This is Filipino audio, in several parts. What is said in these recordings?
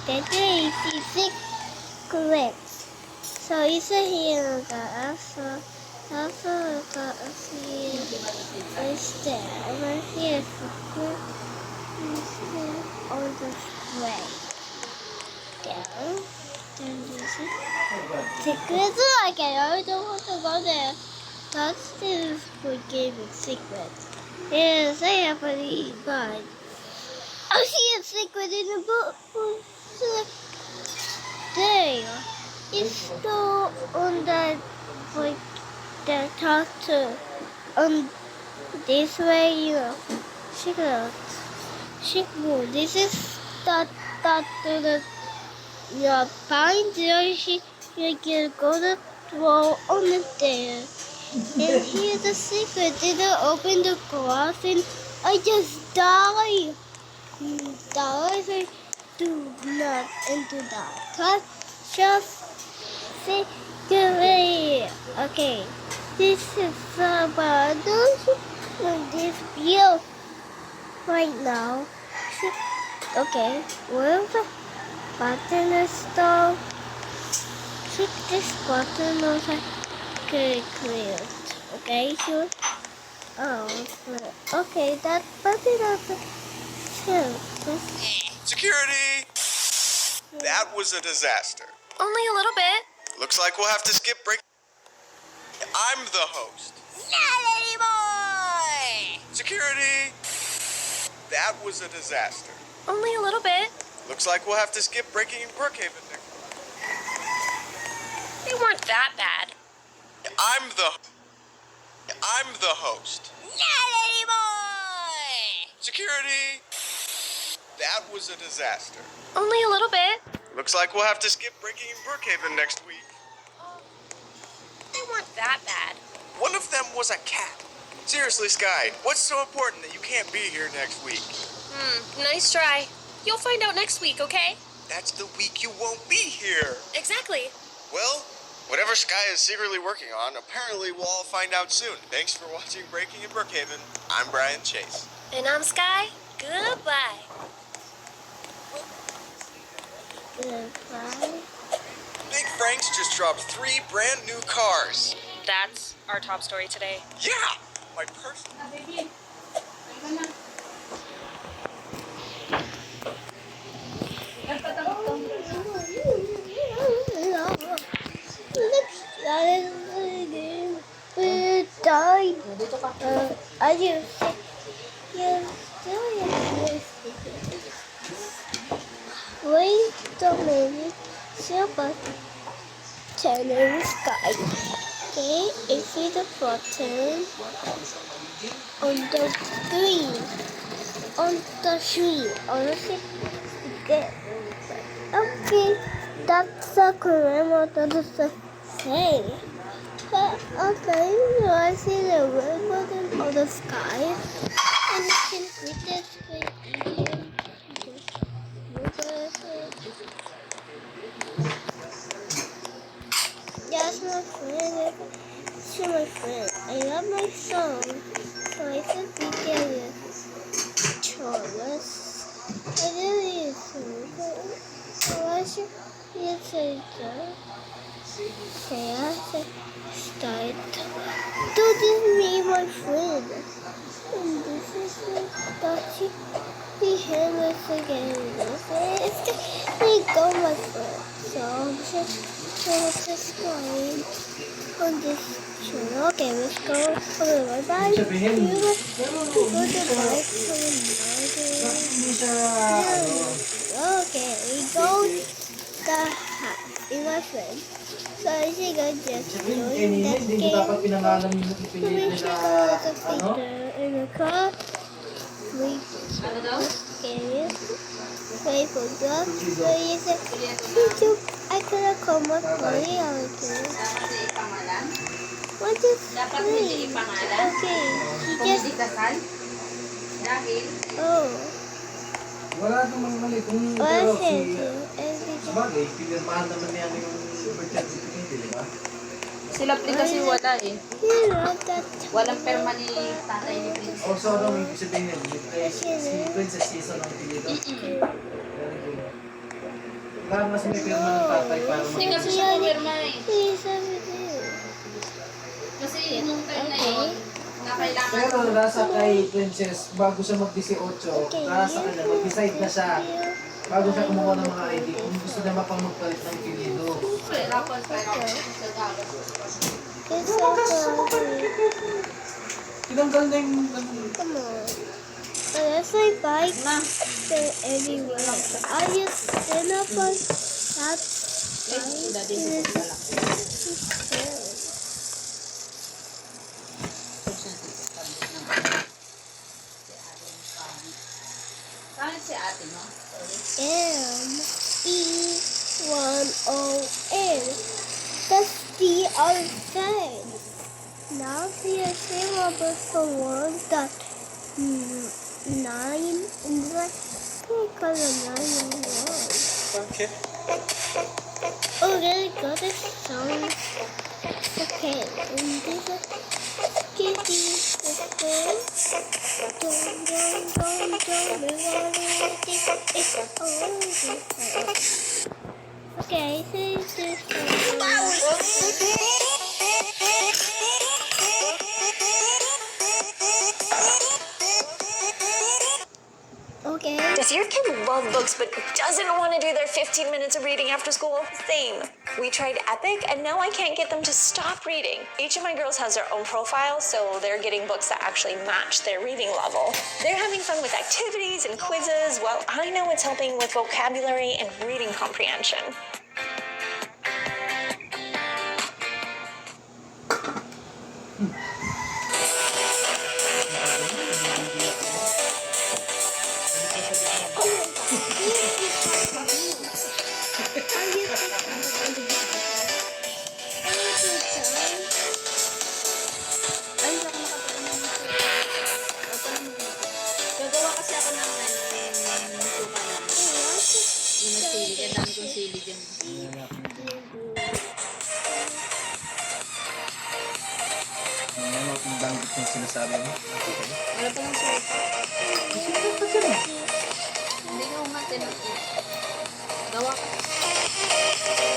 Today is secrets. So it's a here also we got a few instead over here secret instead on the way down. Then this is secrets like I don't want to go there. That's the forgiving secrets. Yes, I have a lead, but I see a secret in the book. There. It's still on the like the top two. On this way, secret. Secret. This is that to the pine there. You can go to wall on it there. And here's the secret. Didn't open the glass and I just die. Die. So do not into that. Just secret. Okay. This is about this view right now. Okay. Where's the button installed? Click this button over. Okay, clear. Okay, sure. Oh, okay, that button over. Security! That was a disaster. Only a little bit. Looks like we'll have to skip break. I'm the host. Not anymore! Security! That was a disaster. Only a little bit. Looks like we'll have to skip breaking in Brookhaven next. They weren't that bad. I'm the host. Not anymore! Security! That was a disaster. Only a little bit. Looks like we'll have to skip breaking in Brookhaven next week. They weren't that bad. One of them was a cat. Seriously, Sky, what's so important that you can't be here next week? Nice try. You'll find out next week, okay? That's the week you won't be here. Exactly. Well, whatever Sky is secretly working on, apparently we'll all find out soon. Thanks for watching Breaking in Brookhaven. I'm Brian Chase. And I'm Sky. Goodbye. Goodbye. Big Frank's just dropped 3 brand new cars. That's our top story today. Yeah! My personal... Wait a minute. Super channel Sky. Okay, if the button on the screen. On the screen. Okay. Okay. That's a grammar that say. Okay, so I see the red button on the sky. And you can read the screen. Yes, my friend. She's my friend. I love my song. So I should be there. Charles. I really so I should be a teacher. Start. This is me, my friend. And this is touching the hammers again. We go, my friend. So subscribe on this channel. Okay, let's go. Okay, bye-bye. Go to bike Okay, we go the house in my friend. So I think I just joined that game. So we should go to the picture in the car. We okay. Wait for drugs. So you said, I could come up money out there. What is free? Okay, he just... Oh. Wala namang mali kung pero si bagay, pinirmahan naman niya yung birth certificate, di ba? Sila kasi wala eh. Walang perma ni tatay ni Prince. Also, ano yung sabihin niya, si Princess season ang pinito. Very good. Kailangan kasi may pirma ng tatay para Hindi kasi siya pumirma eh. Please, over there. Kasi nung time na yun, na kailangan. Pero nasa kay Princess, bago siya mag-18, nasa kanya, mag-decide na siya. Bago siya kumuha ng mga ID, kung gusto niya mapamagpalit ng pilido. Hirapan pa rin sa dagat. It's so funny. Tinanggal na yung... Come on. That's my bike. They're everywhere. I just stand up on that Kahit si ate mo. M-E-1-O-N. That's the outside. Now the same number for one that 9 and like because of 9 and 1. Okay. Oh, really good. It sounds okay. And this is kitty. Okay, so okay. Does your kid love books but doesn't want to do their 15 minutes of reading after school? Same. We tried Epic and now I can't get them to stop reading. Each of my girls has their own profile, so they're getting books that actually match their reading level. They're having fun with activities and quizzes, while I know it's helping with vocabulary and reading comprehension. Gagawa kasi ako ng suka na. Yung masili. Ang dami kong sili dyan. Ano kung banggit yung sinasabi mo? Wala pa ng suka. Hindi ko umatin. Gawa ka.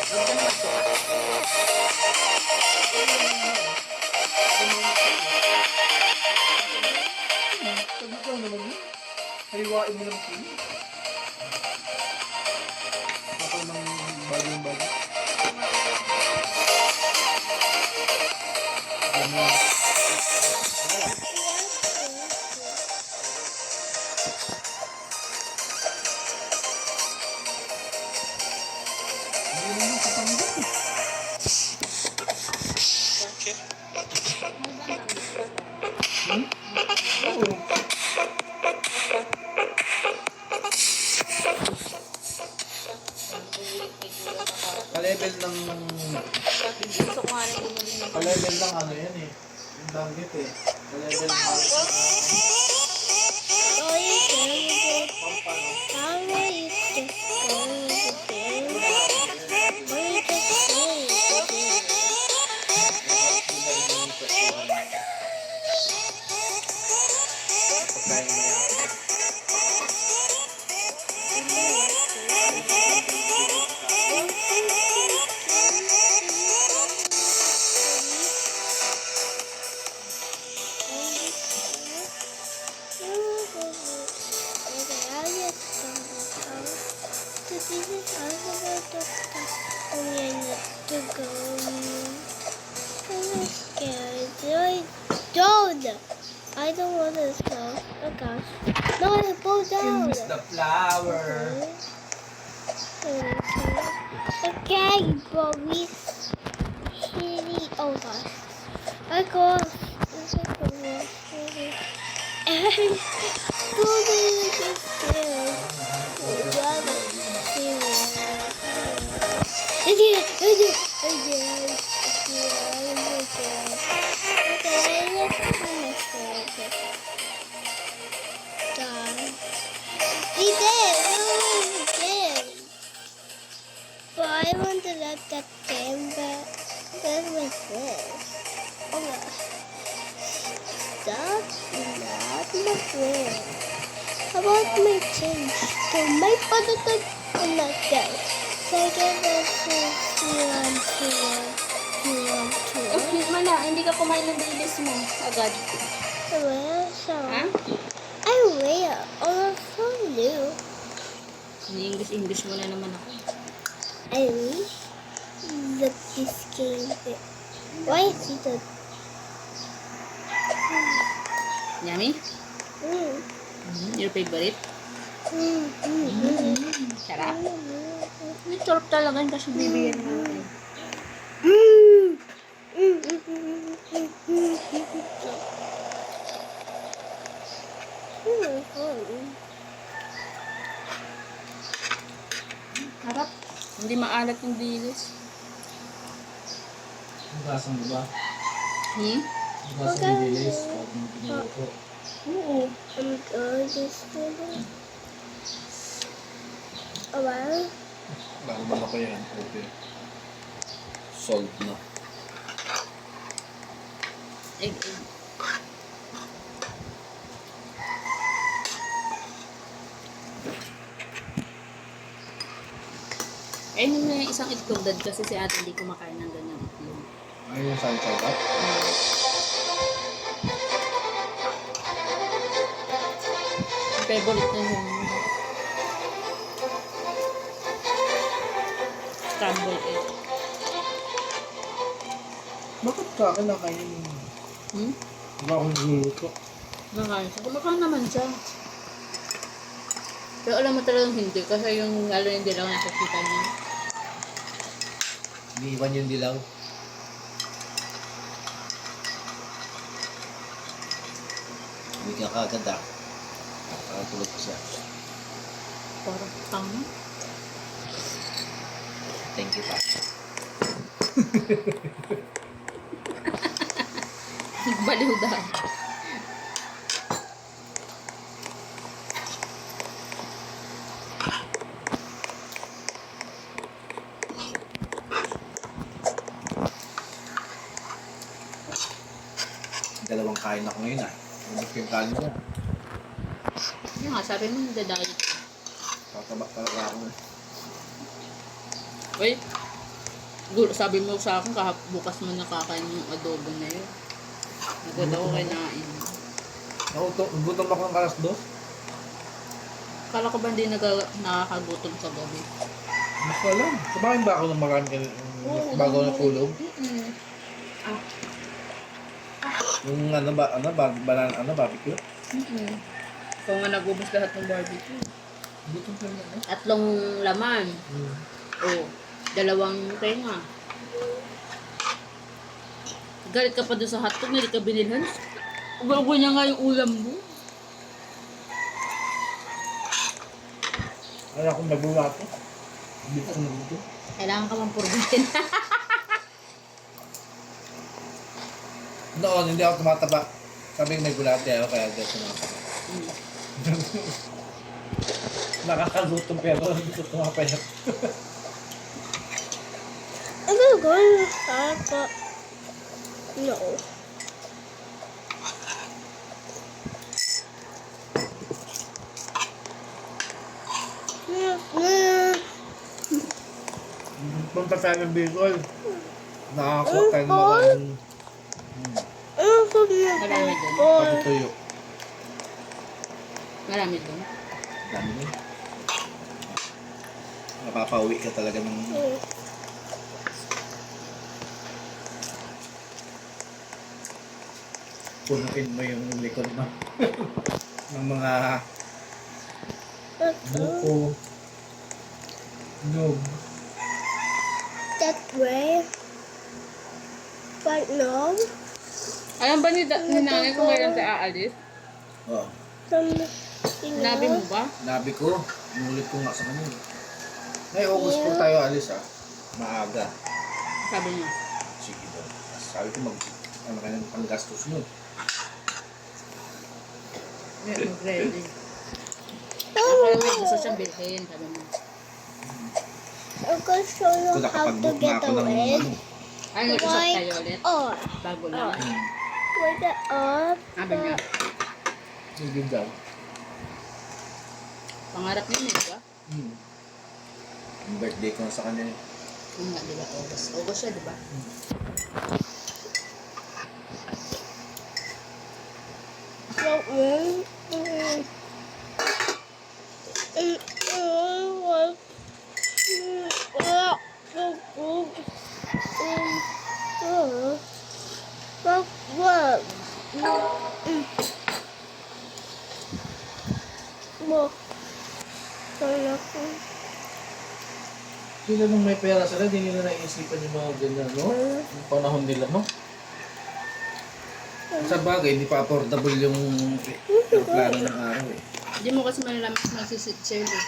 Huwag ka na magsuka. Sabi ko naman yun. Haliwain mo lang pili. Kapal ng bagong bago. Ganyan. Hindi naman sa panggap eh. Okay. Oo. Ka-level ng... Gusto ko nga rin bumili ng Ka-level ng ano yan eh. Yung banggit eh. Ka-level ng... Oh, you how are you just going again? Where you just going again? Pagkain mo yan. I don't want to smell. Oh gosh. No, I pull down. Use the flower. Okay, but we shitty. Oh gosh. I go. But I want to let that game, but that's my friend. Oh my. That's not my friend. How about my change to my positive and not that? Second is Oh, Mala, hindi ka kumain ng dilis mo agad. Well, so Ha? I will also do. English mo na naman ako. I wish that this game. Why is it a Yummy? Your favorite? Sarap. May sarap talaga yun kasi bibigyan mo. Sarap. Hindi maalat yung dilis. Hugasan mo ba? Hugasan mo dilis. Huwag mo pinuluto. Oo. I'm going to school. A while. Bago ba na yan? Okay. Solved na. Egg. Eh, nung may isang itlog dad kasi si ate hindi kumakain ng ganyan itlog. Ayun yung salsa. Favorite na yun. Scrambled egg. Bakit ka akin nakainin mo? Diba akong niluluto? Nakain siya. Kumakain naman siya. Pero alam mo talagang hindi kasi yung lalo yung dilaw nakikita niya. Iniiwan yung dilaw. Hindi ka kagad ah. Nakatulog ko siya. Parang tama. Thank you pa. Baliw daw. Dalawang kain ako ngayon ah. Ubus ko yung kain mo. Yung nga, sabi mo nagda-diet. Tatabak talaga ako. Uy, sabi mo sa akin bukas mo nakakain yung adobo na yun. Nagod ako kinain. Gutom ako ng kalas 2. Kala ko ba hindi nakakagutom sa gabi? Mas alam. Kumain ba ako ng marami bago natulog? Yung barbecue? Ikaw nga nagubos lahat ng barbecue. Gutom ka na eh. 3 laman. Oh, 2 tenga. Galit ka pa doon sa hotdog, hindi ka binilhan. Ugo niya nga yung ulam mo. Kaya akong nagbumato. Hindi ko nagutom. Kailangan ka mang purbitin. Noon, hindi ako tumataba. Sabi may bulate ako kaya hindi ako tumataba. Nakakagutom pero hindi ko tumapayat. I'm gonna go in the car, but no. Punta tayo ng Bicol. Nakakuha tayo ng mga Marami doon. patutuyo. Marami doon. Dami mo. Napapauwi ka talaga ng... Punuin mo yung likod mo. ng mga buko. Nyog. That way. But no. Alam ba ni nanay kung kailan tayo aalis? Oh, Nabi mo ba? nabi ko. Inulit ko nga sa kanila. Ay, August po tayo alis ah. Maaga. Sabi niya. Sige daw. Sabi ko ano ka ng panggastos nyo. Mag-ready. Akala may gusto siyang bilhin. Sabi mo. I'm gonna show you Kung how to nakapag-book na get ako ng away. ano. Ay, nag-usap kayo ulit. Or Bago lang. with the up. Sabi niya. Sige daw. Pangarap niya, di ba? Yung birthday ko sa kanya. Yung nga, diba? August. August siya, diba? Sila nung may pera sila, di nila naisipan yung mga ganyan, no? Yung panahon nila, no? Sa bagay, hindi pa affordable yung plano ng araw eh. Hindi mo kasi malalaman kung magsisit Shirley.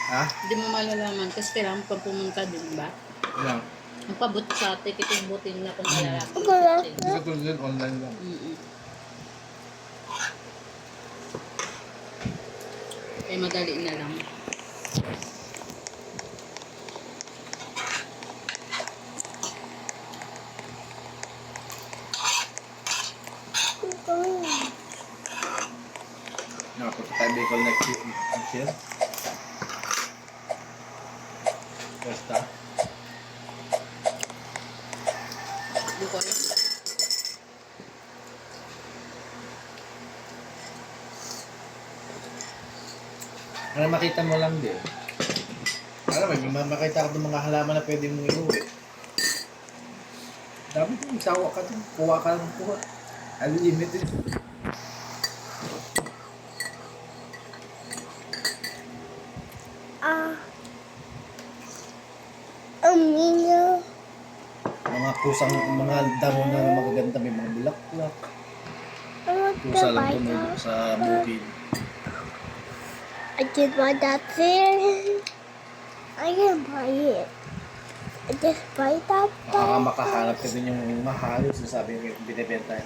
Ha? Hindi mo malalaman kasi kailangan pa pumunta din, ba? Lang. Magpabot sa ticket yung butin na kung malalaman. Hindi ka tulad yun, online lang. Eh, madali na lang. Nakapunta tayo Bicol next year. Basta. Hindi ko alam. Para makita mo lang din. Alam mo, may makita ka ng mga halaman na pwede mong iuwi. Dami kong sawa ka dun. Kuha ka lang kuha. Unlimited. Mga kusang, mga damo na magaganda, may mga bulaklak. Kusa lang tumulo sa bukid. I did buy that there. I can buy it. I just buy that there. Makahanap ka din yung mahal, sinasabi yung binibenta.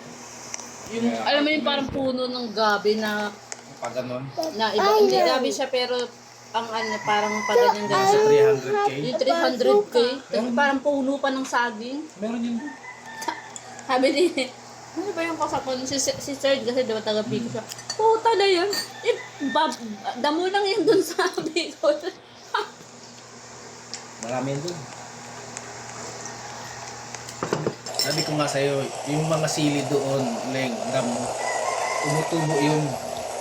Yung, alam mo yung parang puno ng gabi na Pag ganon, iba. Hindi gabi siya pero ang ano, parang paganyan sa ganyan. 300k. Yung 300k. Tapos parang puno pa ng saging. Meron yun. Sabi ni, ano ba yung kasapon? Si Serge kasi diba taga-Bicol siya. Puta na yun. Eh, damo lang yun dun sa Bicol. Marami yun dun. Sabi ko nga sa'yo, yung mga sili doon, Leng, damo, tumutubo yun.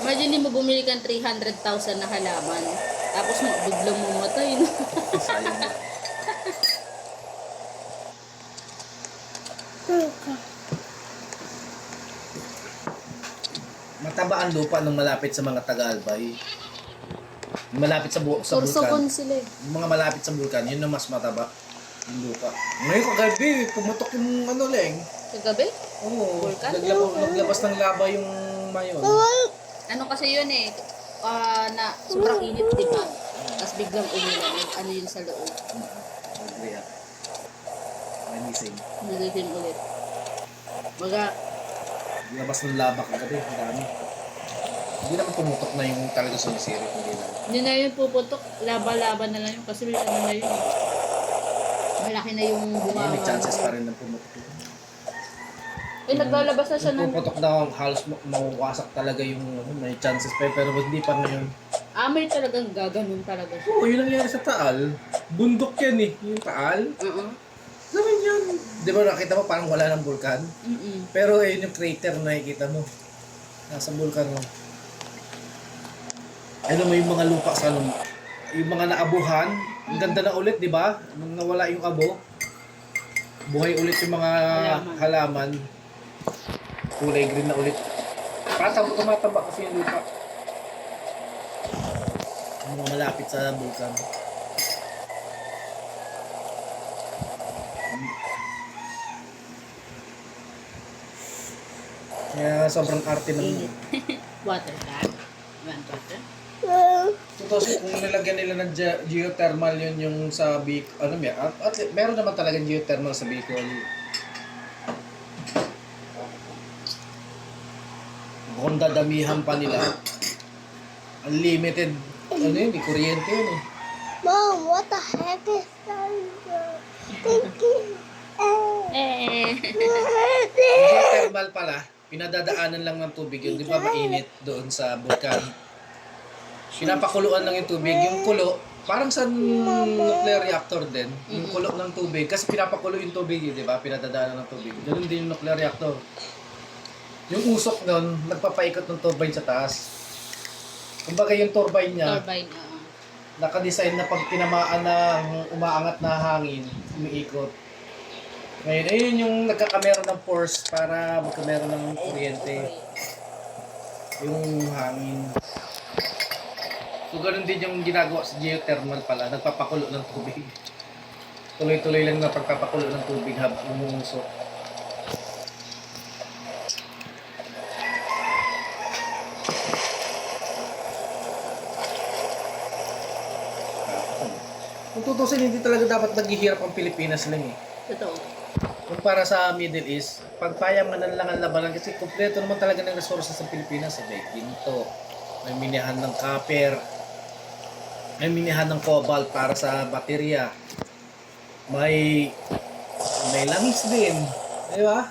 Imagine mo bumili kang 300,000 na halaman. Tapos biglang mamatay. No? Sayang. Mataba ang lupa nung malapit sa mga Tagalbay. Malapit sa sa Sorsogon bulkan. sila eh. Yung mga malapit sa bulkan, yun ang mas mataba yung lupa. Ngayon kagabi, pumutok yung ano, Leng. Kagabi? Oo, Bulkan? naglabas ng laba yung mayon. Ano kasi yun eh. Na sobrang init, diba? Tapos biglang umulan. Ano yun sa loob. Agree ha. May missing. Nalitin ulit. Baga, Labas ng laba kagabi, ang dami. Hindi naman pumutok na yung talaga sumisirit, hindi lang. hindi na yun puputok. Laba-laba na lang yun. Kasi ano na yun. Malaki na yung bunga. May chances pa rin ng pumutok yun. Eh, naglalabas na siya ng... Puputok na halos mawawasak talaga yung may chances pa yun, pero hindi pa ngayon. May talagang gaganon talaga siya. Oo, yun ang nangyari sa Taal. Bundok yan eh, yung Taal. Ganun yun. Di ba nakita mo parang wala ng bulkan? Pero yun yung crater na nakikita mo. Nasa bulkan mo. Ano mo yung mga lupa sa ano, yung mga naabuhan, ang ganda na ulit, di ba? Nung nawala yung abo, buhay ulit yung mga halaman. Kulay green na ulit. Tumataba kasi yung lupa. Yung mga malapit sa bulkan. Kaya sobrang arte ng... Water tap. Want water? Tapos kung nilagyan nila ng geothermal yun yung sa Bicol, ano at meron naman talagang geothermal sa Bicol. Kung dadamihan pa nila, unlimited, ano yun, kuryente yun eh. Mom, what the heck is that? Thank you. Geothermal pala, pinadadaanan lang ng tubig yun, di ba mainit doon sa bulkan. Pinapakuluan lang yung tubig, yung kulo, Parang sa nuclear reactor din, yung kulo ng tubig, kasi pinapakulo yung tubig, di ba? Pinadadaanan ng tubig. Ganun din yung nuclear reactor. Yung usok nun, nagpapaikot ng turbine sa taas. Kumbaga yung turbine niya, Turbine, nakadesign na pag tinamaan ng umaangat na hangin, umiikot. Ngayon, ayun yung nagkakamera ng force para magkamera ng kuryente. Yung hangin. So, ganun din yung ginagawa sa geothermal pala, nagpapakulo ng tubig. Tuloy-tuloy lang na pagpapakulo ng tubig habang umusok. Kung tutusin, hindi talaga dapat naghihirap ang Pilipinas lang eh. Totoo. Kung para sa Middle East, pagpayaman na lang ang labanan kasi kumpleto naman talaga ng resources sa Pilipinas. May ginto, may minihan ng copper, may minihan ng cobalt para sa baterya, may langis din, di ba?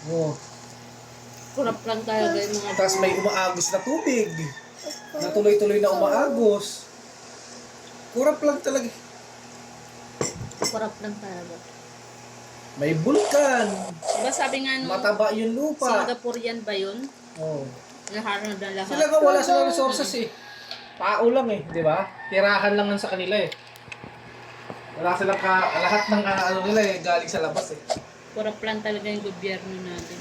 Oh. Kurap lang talaga yung mga... Tapos may umaagos na tubig, na tuloy-tuloy na umaagos. Kurap lang talaga. Kurap lang talaga. May bulkan, Diba sabi nga nung mataba yung lupa. Singaporean ba yun? Oh. Lahat na lahat. Sila nga wala silang resources eh. Tao lang eh, di ba? Tirahan lang yan sa kanila eh. Wala silang lahat ng ano nila eh, galing sa labas eh. Kurap lang talaga yung gobyerno natin.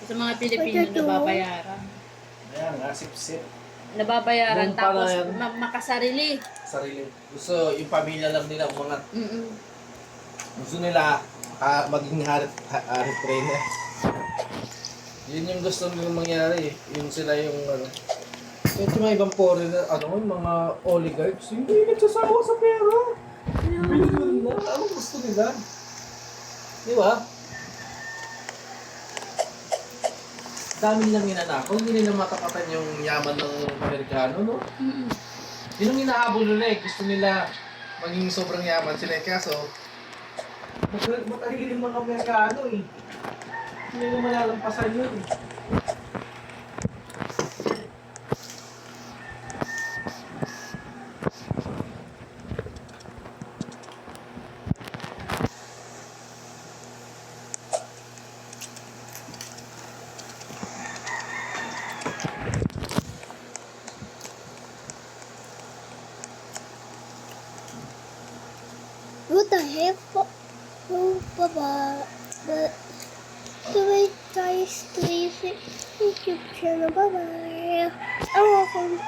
Sa mga Pilipino nababayaran. Ayan nga, sip-sip. Nababayaran Doon pa na tapos yan. makasarili. Sarili. Gusto yung pamilya lang nila, mga gusto nila maging harip trainer. Yun yung gusto nilang mangyari eh. Yung sila yung ano. Yung mga ibang foreigner, yung mga oligarchs, hindi nagsasawa sa pera. Billion nila. Ano gusto nila? Di ba? Dami nilang ninanakaw, hindi nila matapatan yung yaman ng Amerikano, no? Yun ang inahabol nila eh. Gusto nila maging sobrang yaman sila eh. Kaso, matalino yung mga Amerikano eh. Hindi nila malalampasan yun eh. What the heck? Oh, Baba. The way guys, please YouTube channel. Bye bye. I'm welcome.